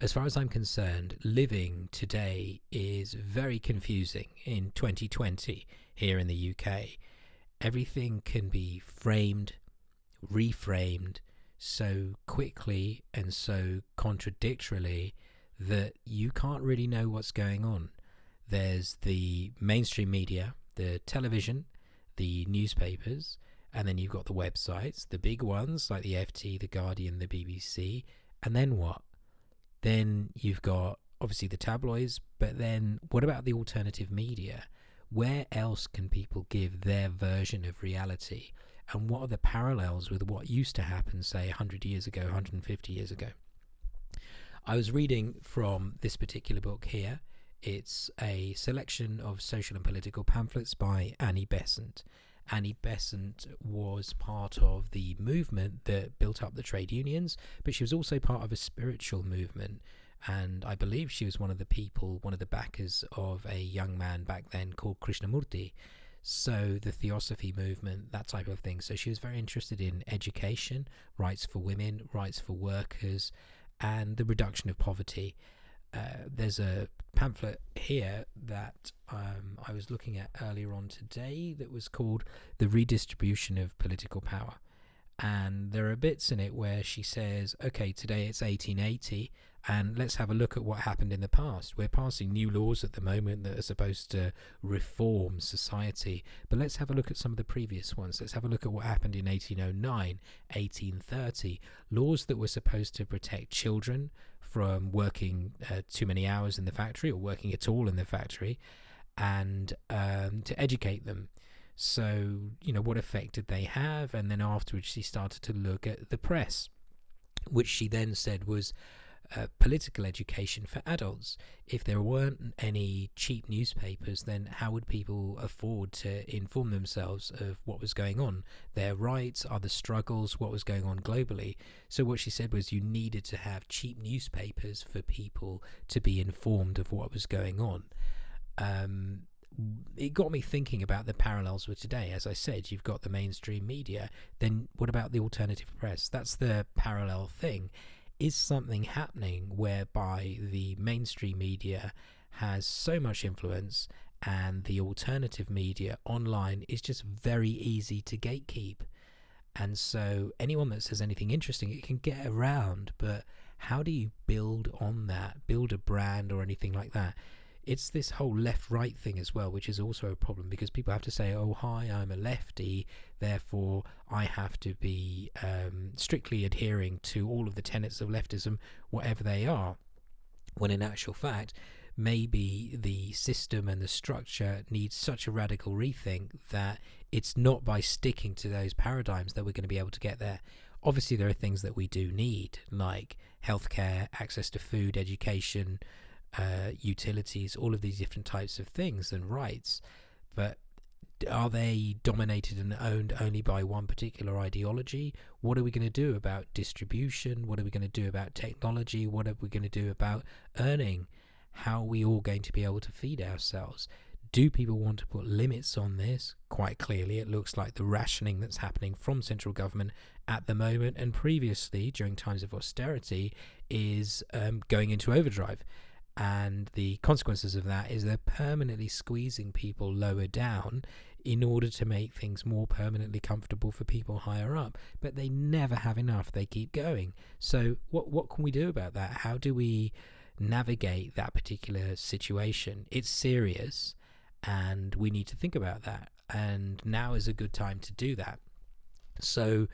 as far as I'm concerned, living today is very confusing in 2020 here in the UK. Everything can be framed, reframed so quickly and so contradictorily that you can't really know what's going on. There's the mainstream media, the television, the newspapers, and then you've got the websites, the big ones like the FT, the Guardian, the BBC, and then what? Then you've got obviously the tabloids, but then what about the alternative media? Where else can people give their version of reality? And what are the parallels with what used to happen, say, 100 years ago, 150 years ago? I was reading from this particular book here. It's a selection of social and political pamphlets by Annie Besant. Annie Besant was part of the movement that built up the trade unions, but she was also part of a spiritual movement. And I believe she was one of the backers of a young man back then called Krishnamurti. So the Theosophy movement, that type of thing. So she was very interested in education, rights for women, rights for workers, and the reduction of poverty. There's a pamphlet here that I was looking at earlier on today that was called The Redistribution of Political Power. And there are bits in it where she says, okay, today it's 1880, and let's have a look at what happened in the past. We're passing new laws at the moment that are supposed to reform society, but let's have a look at some of the previous ones. Let's have a look at what happened in 1809, 1830, laws that were supposed to protect children from working too many hours in the factory or working at all in the factory, and to educate them. So, what effect did they have? And then afterwards she started to look at the press, which she then said was political education for adults. If there weren't any cheap newspapers, then how would people afford to inform themselves of what was going on, their rights, other struggles, what was going on globally? So what she said was you needed to have cheap newspapers for people to be informed of what was going on. It got me thinking about the parallels with today. As I said, you've got the mainstream media. Then what about the alternative press? That's the parallel thing. Is something happening whereby the mainstream media has so much influence and the alternative media online is just very easy to gatekeep? And so anyone that says anything interesting, it can get around. But how do you build on that, build a brand or anything like that? It's this whole left-right thing as well, which is also a problem because people have to say, oh, hi, I'm a lefty, therefore I have to be strictly adhering to all of the tenets of leftism, whatever they are. When in actual fact, maybe the system and the structure needs such a radical rethink that it's not by sticking to those paradigms that we're going to be able to get there. Obviously, there are things that we do need, like healthcare, access to food, education, utilities, all of these different types of things and rights, but are they dominated and owned only by one particular ideology? What are we going to do about distribution? What are we going to do about technology? What are we going to do about earning? How are we all going to be able to feed ourselves? Do people want to put limits on this? Quite clearly, it looks like the rationing that's happening from central government at the moment and previously during times of austerity is going into overdrive. And the consequences of that is they're permanently squeezing people lower down in order to make things more permanently comfortable for people higher up. But they never have enough. They keep going. So what can we do about that? How do we navigate that particular situation? It's serious and we need to think about that. And now is a good time to do that. So,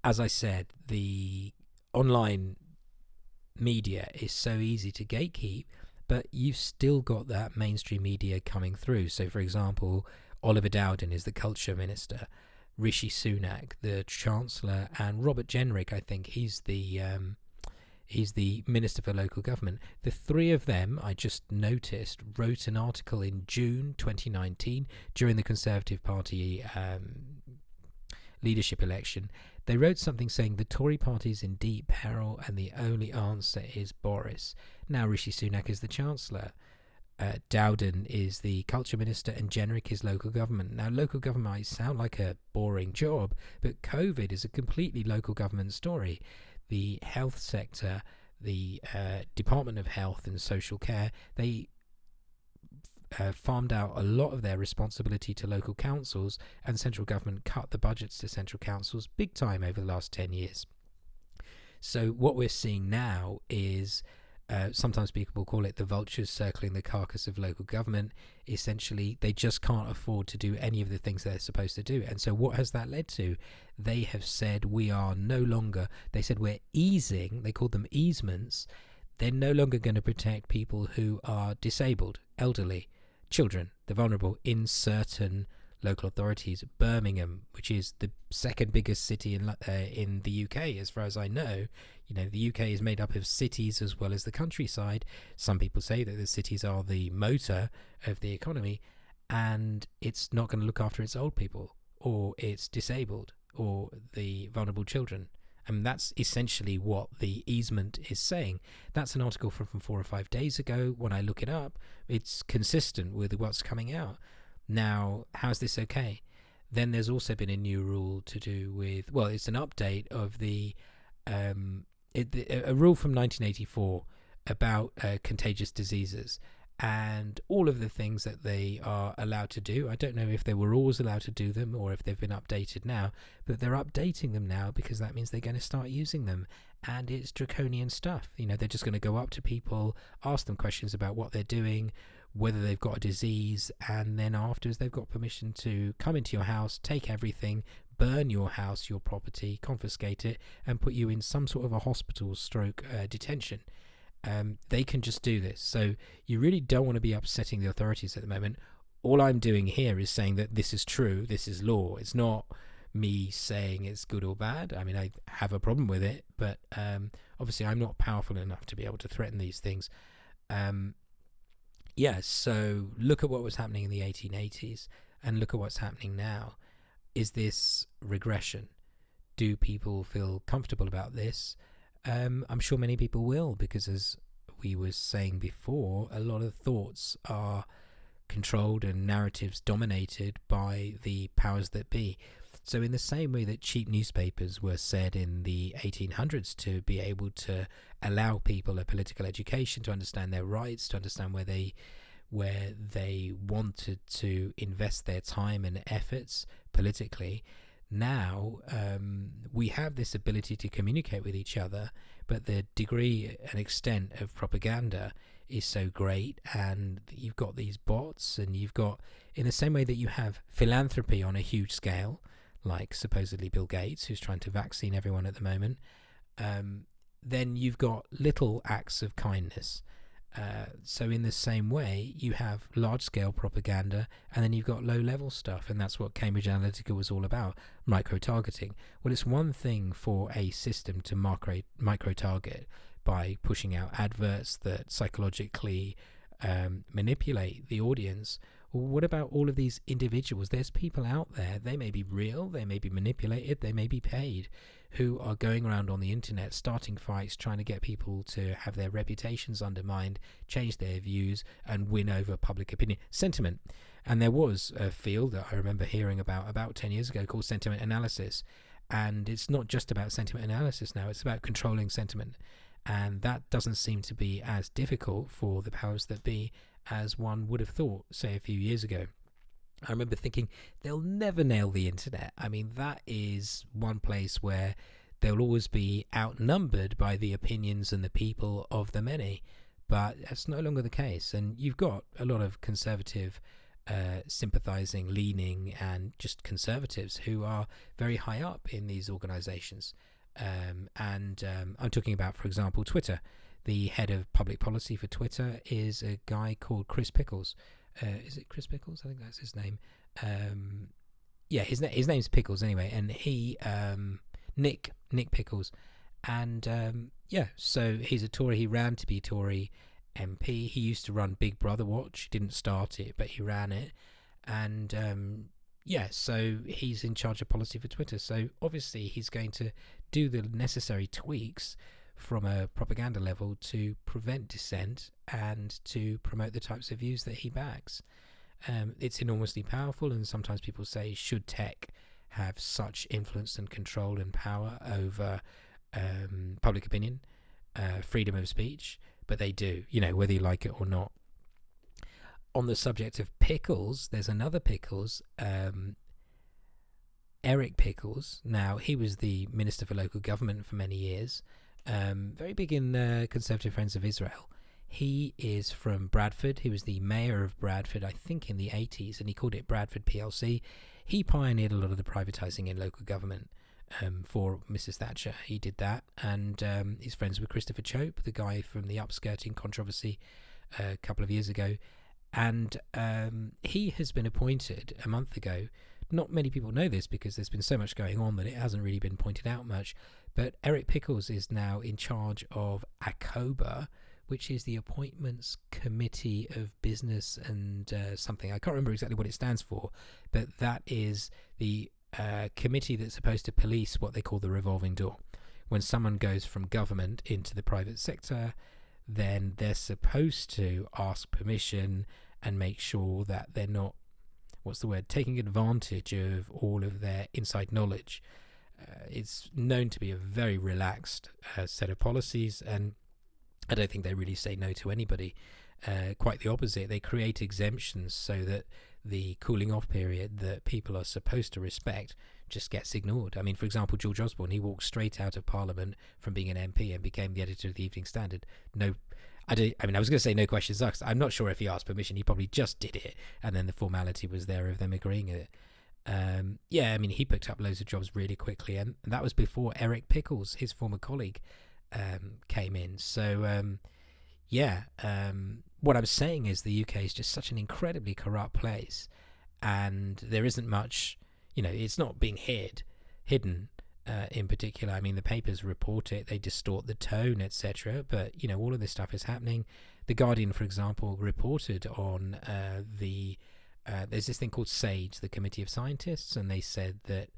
as I said, the online media is so easy to gatekeep, but you've still got that mainstream media coming through. So for example, Oliver Dowden is the culture minister, Rishi Sunak the chancellor, and Robert Jenrick, I think he's the minister for local government. The three of them, I just noticed, wrote an article in June 2019 during the Conservative Party leadership election. They wrote something saying the Tory party is in deep peril and the only answer is Boris. Now Rishi Sunak is the Chancellor. Dowden is the Culture Minister and Jenrick is local government. Now local government might sound like a boring job, but COVID is a completely local government story. The health sector, the Department of Health and Social Care, they farmed out a lot of their responsibility to local councils, and central government cut the budgets to central councils big time over the last 10 years. So what we're seeing now is, sometimes people call it the vultures circling the carcass of local government. Essentially, they just can't afford to do any of the things they're supposed to do. And so what has that led to? They have said we are no longer, they said we're easing, they called them easements. They're no longer going to protect people who are disabled, elderly, children, the vulnerable, in certain local authorities. Birmingham, which is the second biggest city in the UK, as far as I know. You know, the UK is made up of cities as well as the countryside. Some people say that the cities are the motor of the economy, and it's not going to look after its old people, or its disabled, or the vulnerable children. And that's essentially what the easement is saying. That's an article from 4 or 5 days ago. When I look it up, it's consistent with what's coming out. Now, how's this okay? Then there's also been a new rule to do with, well, it's an update of a rule from 1984 about contagious diseases and all of the things that they are allowed to do. I don't know if they were always allowed to do them or if they've been updated now, but they're updating them now because that means they're going to start using them. And it's draconian stuff. You know, they're just going to go up to people, ask them questions about what they're doing, whether they've got a disease, and then afterwards they've got permission to come into your house, take everything, burn your house, your property, confiscate it, and put you in some sort of a hospital stroke detention. They can just do this. So you really don't want to be upsetting the authorities at the moment. All I'm doing here is saying that this is true, this is law. It's not me saying it's good or bad. I mean, I have a problem with it, but obviously I'm not powerful enough to be able to threaten these things. So look at what was happening in the 1880s and look at what's happening now. Is this regression? Do people feel comfortable about this? I'm sure many people will, because as we were saying before, a lot of thoughts are controlled and narratives dominated by the powers that be. So in the same way that cheap newspapers were said in the 1800s to be able to allow people a political education, to understand their rights, to understand where they wanted to invest their time and efforts politically, now we have this ability to communicate with each other, but the degree and extent of propaganda is so great, and you've got these bots, and you've got, in the same way that you have philanthropy on a huge scale, like supposedly Bill Gates, who's trying to vaccine everyone at the moment, then you've got little acts of kindness. So in the same way, you have large-scale propaganda, and then you've got low-level stuff, and that's what Cambridge Analytica was all about, micro-targeting. Well, it's one thing for a system to micro-target by pushing out adverts that psychologically manipulate the audience. Well, what about all of these individuals? There's people out there, they may be real, they may be manipulated, they may be paid, who are going around on the internet starting fights, trying to get people to have their reputations undermined, change their views, and win over public opinion. Sentiment. And there was a field that I remember hearing about 10 years ago called sentiment analysis. And it's not just about sentiment analysis now, it's about controlling sentiment. And that doesn't seem to be as difficult for the powers that be as one would have thought, say, a few years ago. I remember thinking, they'll never nail the internet. I mean, that is one place where they'll always be outnumbered by the opinions and the people of the many. But that's no longer the case. And you've got a lot of conservative, sympathizing, leaning, and just conservatives who are very high up in these organizations. I'm talking about, for example, Twitter. The head of public policy for Twitter is a guy called Chris Pickles. Is it Chris Pickles? I think that's his name. His name's Pickles anyway, and he Nick Pickles, and so he's a Tory. He ran to be Tory MP. He used to run Big Brother Watch. Didn't start it, but he ran it, and so he's in charge of policy for Twitter. So obviously he's going to do the necessary tweaks from a propaganda level to prevent dissent and to promote the types of views that he backs. It's enormously powerful, and sometimes people say, should tech have such influence and control and power over public opinion? freedom of speech, but they do, whether you like it or not. On the subject of Pickles, there's another Pickles, Eric Pickles. Now, he was the Minister for Local Government for many years, very big in Conservative Friends of Israel. He is from Bradford. He was the mayor of Bradford, I think, in the 80s, and he called it Bradford PLC. He pioneered a lot of the privatising in local government for Mrs. Thatcher. He did that, and he's friends with Christopher Chope, the guy from the upskirting controversy a couple of years ago. And he has been appointed a month ago. Not many people know this because there's been so much going on that it hasn't really been pointed out much. But Eric Pickles is now in charge of ACOBA, which is the Appointments Committee of Business and something. I can't remember exactly what it stands for, but that is the committee that's supposed to police what they call the revolving door. When someone goes from government into the private sector, then they're supposed to ask permission and make sure that they're not, taking advantage of all of their inside knowledge. It's known to be a very relaxed set of policies, and I don't think they really say no to anybody. Quite the opposite. They create exemptions so that the cooling off period that people are supposed to respect just gets ignored. I mean, for example, George Osborne, he walked straight out of Parliament from being an MP and became the editor of the Evening Standard. I was going to say no questions asked. I'm not sure if he asked permission. He probably just did it, and then the formality was there of them agreeing with it. He picked up loads of jobs really quickly, and that was before Eric Pickles, his former colleague, came in. So, what I'm saying is the UK is just such an incredibly corrupt place, and there isn't much, it's not being hidden in particular. I mean, the papers report it, they distort the tone, etc. But, all of this stuff is happening. The Guardian, for example, reported on there's this thing called SAGE, the Committee of Scientists, and they said that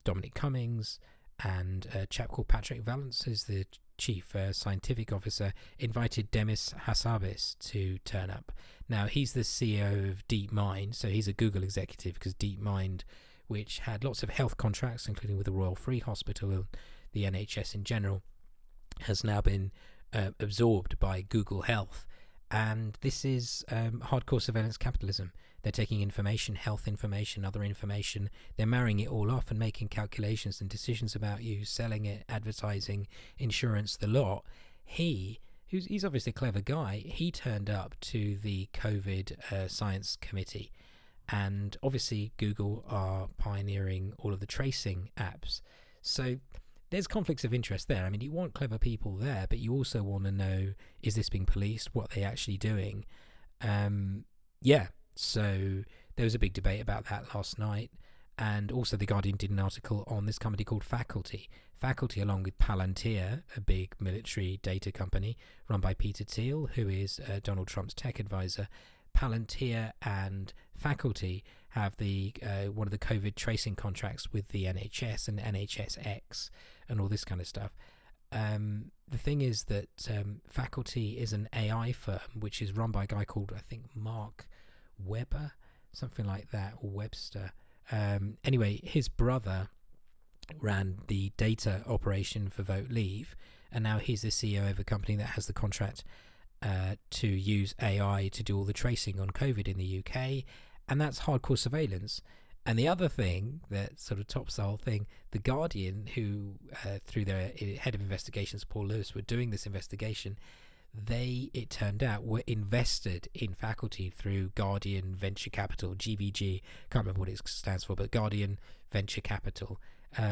Dominic Cummings and a chap called Patrick Vallance, who's the chief scientific officer, invited Demis Hassabis to turn up. Now, he's the CEO of DeepMind, so he's a Google executive, because DeepMind, which had lots of health contracts, including with the Royal Free Hospital and the NHS in general, has now been absorbed by Google Health. And this is hardcore surveillance capitalism. They're taking information, health information, other information, they're marrying it all off and making calculations and decisions about you, selling it, advertising, insurance, the lot. He's obviously a clever guy. He turned up to the COVID science committee, and obviously Google are pioneering all of the tracing apps. So there's conflicts of interest there. I mean, you want clever people there, but you also want to know, is this being policed? What are they actually doing? So there was a big debate about that last night. And also The Guardian did an article on this company called Faculty. Faculty, along with Palantir, a big military data company run by Peter Thiel, who is Donald Trump's tech advisor. Palantir and Faculty have the one of the COVID tracing contracts with the NHS and NHSX and all this kind of stuff. The thing is that Faculty is an AI firm which is run by a guy called, I think, Mark Webber, something like that, or Webster. Anyway, his brother ran the data operation for Vote Leave, and now he's the CEO of a company that has the contract to use AI to do all the tracing on COVID in the UK, and that's hardcore surveillance. And the other thing that sort of tops the whole thing, The Guardian, who through their head of investigations, Paul Lewis, were doing this investigation, it turned out, were invested in Faculty through Guardian Venture Capital, GVG, can't remember what it stands for, but Guardian Venture Capital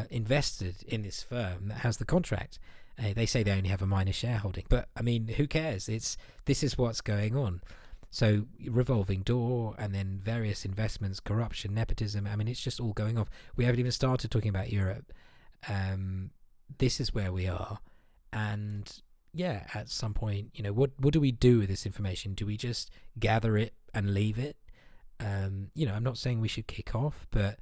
invested in this firm that has the contract. They say they only have a minor shareholding, but I mean, who cares? This is what's going on. So revolving door, and then various investments, corruption, nepotism. I mean, it's just all going off. We haven't even started talking about Europe. This is where we are. And yeah, at some point, what do we do with this information? Do we just gather it and leave it? I'm not saying we should kick off, but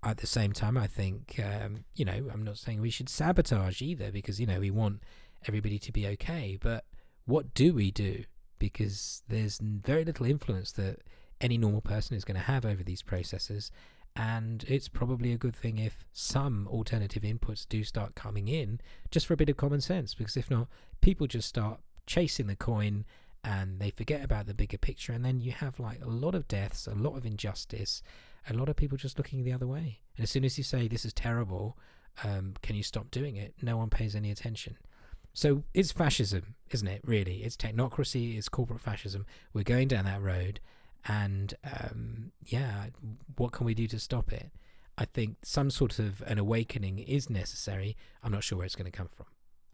at the same time, I think, I'm not saying we should sabotage either, because, we want everybody to be okay. But what do we do? Because there's very little influence that any normal person is going to have over these processes. And it's probably a good thing if some alternative inputs do start coming in, just for a bit of common sense, because if not, people just start chasing the coin and they forget about the bigger picture, and then you have like a lot of deaths, a lot of injustice, a lot of people just looking the other way. And as soon as you say this is terrible, can you stop doing it, no one pays any attention. So it's fascism, isn't it? Really, it's technocracy, it's corporate fascism. We're going down that road, and what can we do to stop it? I think some sort of an awakening is necessary. I'm not sure where it's going to come from.